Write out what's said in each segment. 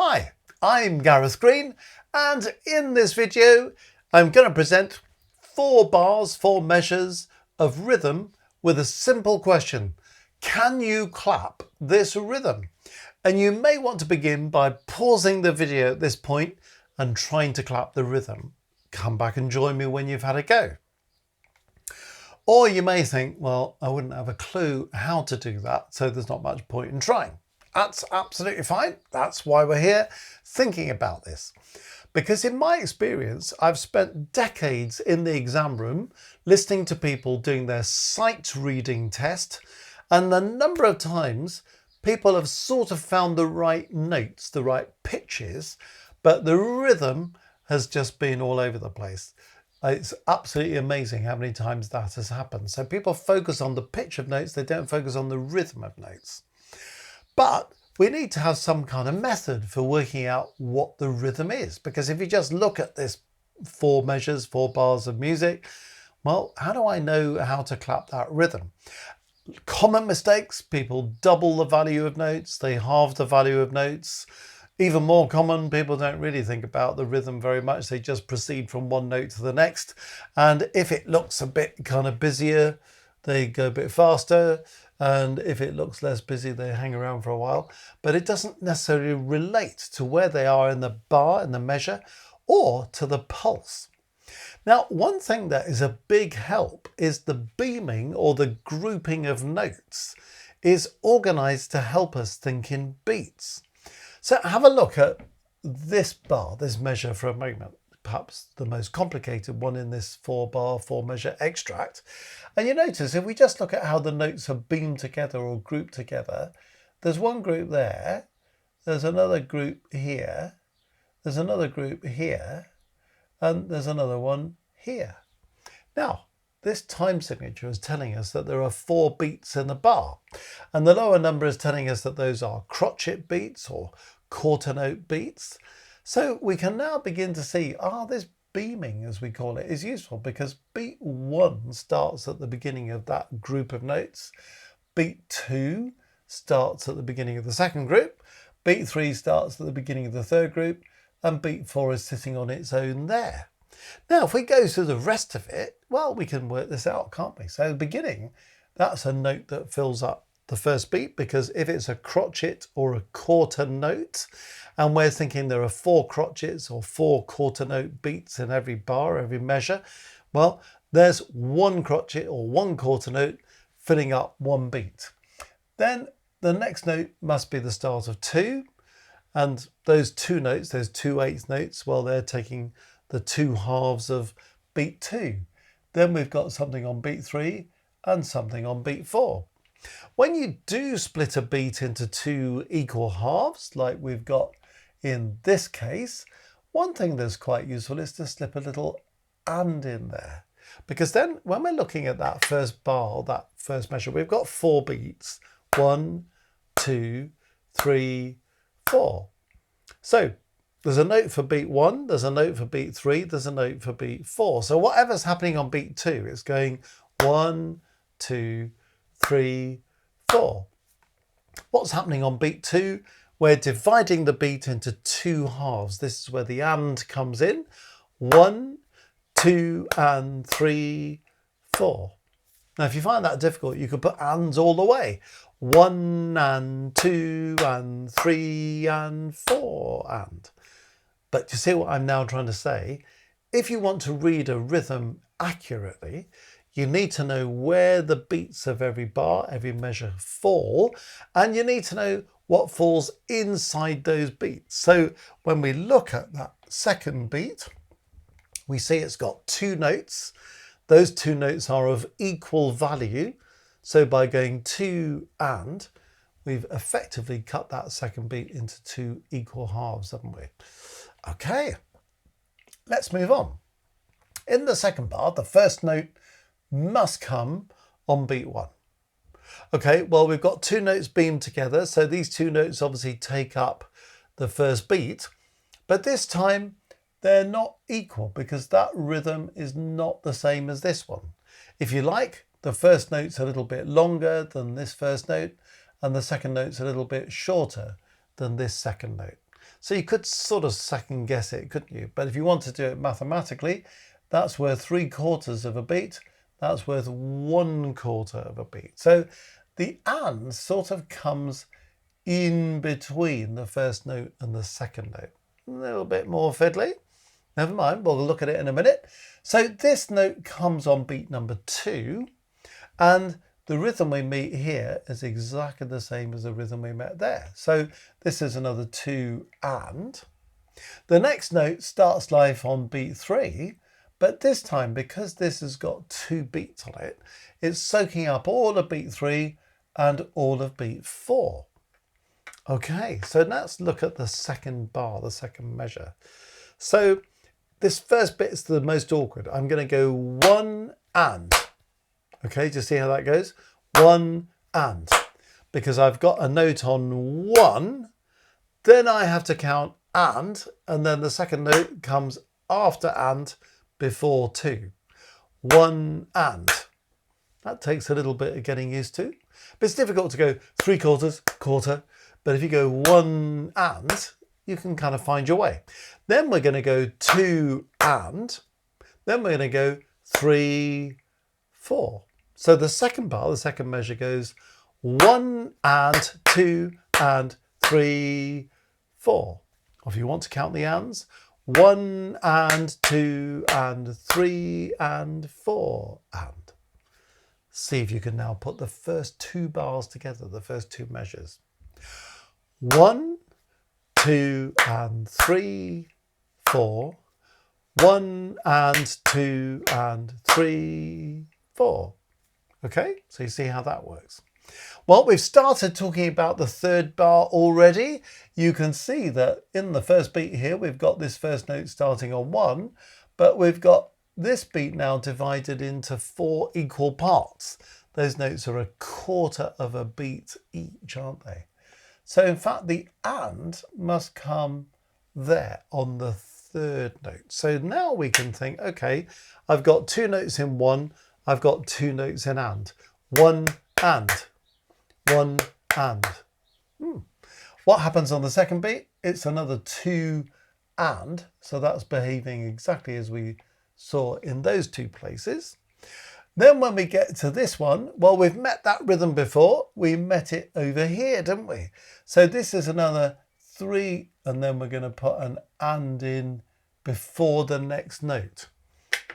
Hi, I'm Gareth Green, and in this video I'm going to present 4 bars, 4 measures of rhythm with a simple question. Can you clap this rhythm? And you may want to begin by pausing the video at this point and trying to clap the rhythm. Come back and join me when you've had a go. Or you may think, well, I wouldn't have a clue how to do that, so there's not much point in trying. That's absolutely fine. That's why we're here thinking about this. Because in my experience, I've spent decades in the exam room listening to people doing their sight reading test, and the number of times people have sort of found the right notes, the right pitches, but the rhythm has just been all over the place. It's absolutely amazing how many times that has happened. So people focus on the pitch of notes, they don't focus on the rhythm of notes. But we need to have some kind of method for working out what the rhythm is, because if you just look at this 4 measures, 4 bars of music, well, how do I know how to clap that rhythm? Common mistakes: people double the value of notes, they halve the value of notes. Even more common, people don't really think about the rhythm very much. They just proceed from one note to the next. And if it looks a bit kind of busier, they go a bit faster. And if it looks less busy, they hang around for a while. But it doesn't necessarily relate to where they are in the bar, in the measure, or to the pulse. Now, one thing that is a big help is the beaming, or the grouping of notes, is organized to help us think in beats. So have a look at this bar, this measure for a moment, perhaps the most complicated one in this 4 bar, 4 measure extract. And you notice if we just look at how the notes are beamed together or grouped together, there's one group there, there's another group here, there's another group here, and there's another one here. Now, this time signature is telling us that there are 4 beats in the bar, and the lower number is telling us that those are crotchet beats or quarter note beats. So we can now begin to see, this beaming, as we call it, is useful because beat 1 starts at the beginning of that group of notes, beat 2 starts at the beginning of the second group, beat 3 starts at the beginning of the third group, and beat 4 is sitting on its own there. Now, if we go through the rest of it, well, we can work this out, can't we? So the beginning, that's a note that fills up the first beat, because if it's a crotchet or a quarter note, and we're thinking there are 4 crotchets or 4 quarter note beats in every bar, every measure, well, there's 1 crotchet or 1 quarter note filling up 1 beat. Then the next note must be the start of 2, and those 2 notes, those 2/8 notes, well, they're taking the 2 halves of beat 2. Then we've got something on beat 3 and something on beat 4. When you do split a beat into 2 equal halves, like we've got in this case, one thing that's quite useful is to slip a little and in there. Because then when we're looking at that first bar, that first measure, we've got 4 beats. 1, 2, 3, 4. So there's a note for beat 1, there's a note for beat 3, there's a note for beat 4. So whatever's happening on beat 2, it's going 1, 2, 3, 4. What's happening on beat 2? We're dividing the beat into 2 halves. This is where the and comes in. 1, 2, and 3, 4. Now, if you find that difficult, you could put ands all the way. 1 and 2 and 3 and 4 and. But you see what I'm now trying to say? If you want to read a rhythm accurately, you need to know where the beats of every bar, every measure fall, and you need to know what falls inside those beats. So when we look at that second beat, we see it's got 2 notes. Those 2 notes are of equal value. So by going 2 and, we've effectively cut that second beat into 2 equal halves, haven't we? Okay, let's move on. In the second bar, the first note must come on beat 1. Okay, well, we've got 2 notes beamed together, so these 2 notes obviously take up the first beat, but this time they're not equal because that rhythm is not the same as this one. If you like, the first note's a little bit longer than this first note, and the second note's a little bit shorter than this second note. So you could sort of second guess it, couldn't you? But if you want to do it mathematically, that's worth 3/4 of a beat. That's worth 1/4 of a beat. So the and sort of comes in between the first note and the second note. A little bit more fiddly. Never mind, we'll look at it in a minute. So this note comes on beat number 2, and the rhythm we meet here is exactly the same as the rhythm we met there. So this is another 2 and. The next note starts life on beat 3, but this time, because this has got 2 beats on it, it's soaking up all of beat 3 and all of beat 4. Okay, so let's look at the second bar, the second measure. So this first bit is the most awkward. I'm going to go 1 and. Okay, do you see how that goes? 1 and. Because I've got a note on 1, then I have to count and then the second note comes after and before 2. 1 and. That takes a little bit of getting used to. But it's difficult to go 3/4, quarter. But if you go 1 and, you can kind of find your way. Then we're going to go 2 and. Then we're going to go 3, 4. So the second bar, the second measure goes 1 and 2 and 3, 4. Or if you want to count the ands, 1 and 2 and 3 and 4 and. See if you can now put the first 2 bars together, the first 2 measures. 1, 2 and 3, 4. 1 and 2 and 3, 4. Okay, so you see how that works. Well, we've started talking about the third bar already. You can see that in the first beat here, we've got this first note starting on 1, but we've got this beat now divided into 4 equal parts. Those notes are 1/4 of a beat each, aren't they? So in fact, the and must come there on the third note. So now we can think, okay, I've got 2 notes in 1, I've got 2 notes in and. 1 and. 1 and. What happens on the second beat? It's another 2 and. So that's behaving exactly as we saw in those 2 places. Then when we get to this one, well, we've met that rhythm before. We met it over here, didn't we? So this is another 3, and then we're going to put an and in before the next note.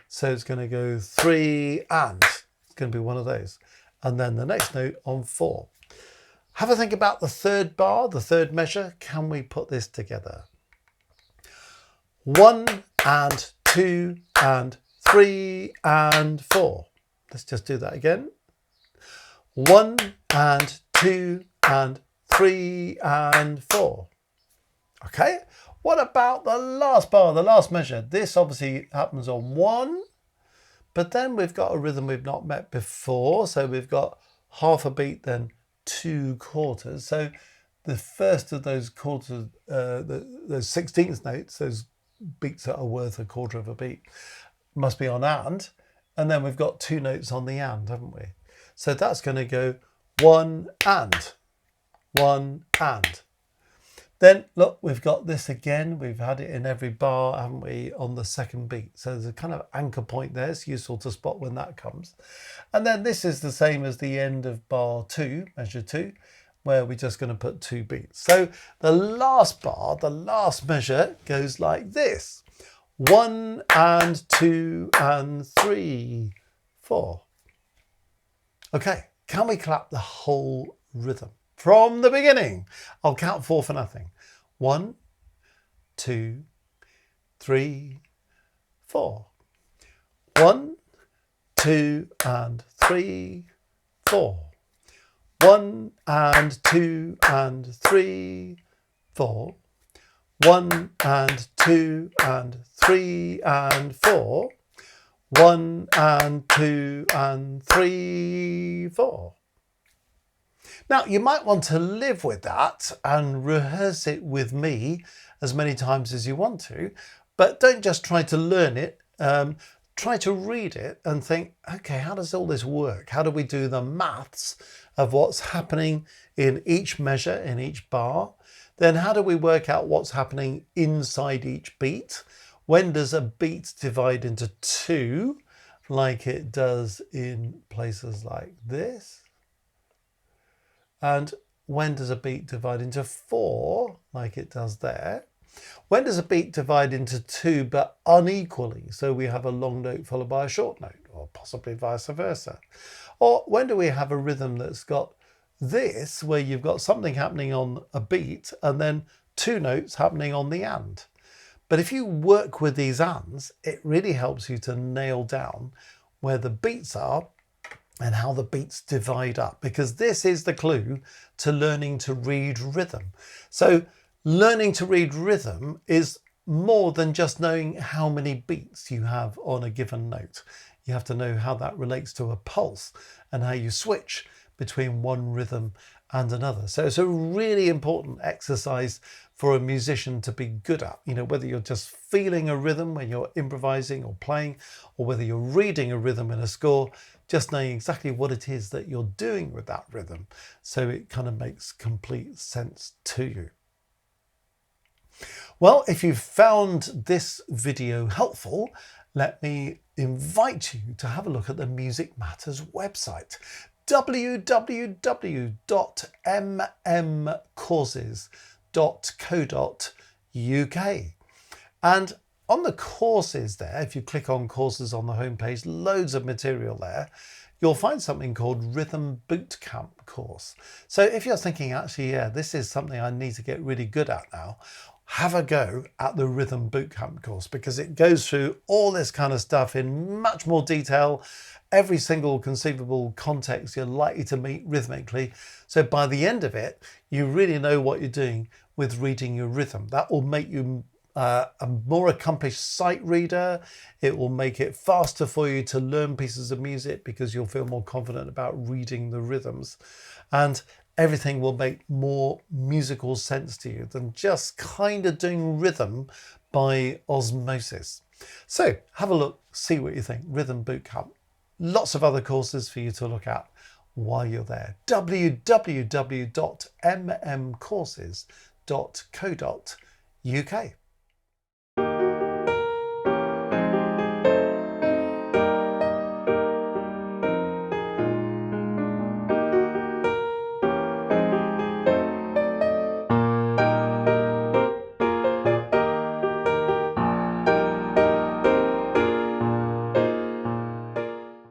So it's going to go 3 and. It's going to be one of those. And then the next note on 4. Have a think about the third bar, the third measure. Can we put this together? 1 and 2 and 3 and 4. Let's just do that again. 1 and 2 and 3 and 4. Okay, what about the last bar, the last measure? This obviously happens on 1, but then we've got a rhythm we've not met before. So we've got half a beat, then 2/4. So the first of those quarters, those 16th notes, those beats that are worth 1/4 of a beat, must be on and then we've got 2 notes on the and, haven't we? So that's going to go 1 and, 1 and. Then look, we've got this again. We've had it in every bar, haven't we, on the second beat. So there's a kind of anchor point there. It's useful to spot when that comes. And then this is the same as the end of bar 2, measure 2, where we're just going to put 2 beats. So the last bar, the last measure goes like this. 1 and 2 and 3, 4. Okay, can we clap the whole rhythm from the beginning? I'll count 4 for nothing. 1, 2, 3, 4. 1, 2 and 3, 4. 1 and 2 and 3, 4. 1 and 2 and 3 and 4. 1 and 2 and 3, 4. Now you might want to live with that and rehearse it with me as many times as you want to, but don't just try to learn it. Try to read it and think, okay, how does all this work? How do we do the maths of what's happening in each measure, in each bar? then how do we work out what's happening inside each beat? When does a beat divide into two, like it does in places like this? And when does a beat divide into four, like it does there? When does a beat divide into two but unequally? So we have a long note followed by a short note, or possibly vice versa. Or when do we have a rhythm that's got this, where you've got something happening on a beat and then two notes happening on the and? But if you work with these ands, it really helps you to nail down where the beats are and how the beats divide up, because this is the clue to learning to read rhythm. So learning to read rhythm is more than just knowing how many beats you have on a given note. You have to know how that relates to a pulse and how you switch between one rhythm and another. So it's a really important exercise for a musician to be good at. You know, whether you're just feeling a rhythm when you're improvising or playing, or whether you're reading a rhythm in a score, just knowing exactly what it is that you're doing with that rhythm, so it kind of makes complete sense to you. Well, if you've found this video helpful, let me invite you to have a look at the Music Matters website, www.mmcourses.co.uk. And on the courses there, if you click on courses on the homepage, loads of material there, you'll find something called Rhythm Bootcamp course. So if you're thinking, actually, yeah, this is something I need to get really good at now, have a go at the Rhythm Bootcamp course, because it goes through all this kind of stuff in much more detail, every single conceivable context you're likely to meet rhythmically. So by the end of it, you really know what you're doing with reading your rhythm. That will make you a more accomplished sight reader. It will make it faster for you to learn pieces of music, because you'll feel more confident about reading the rhythms, and everything will make more musical sense to you than just kind of doing rhythm by osmosis. So have a look, see what you think. Rhythm Bootcamp. Lots of other courses for you to look at while you're there. www.mmcourses.co.uk.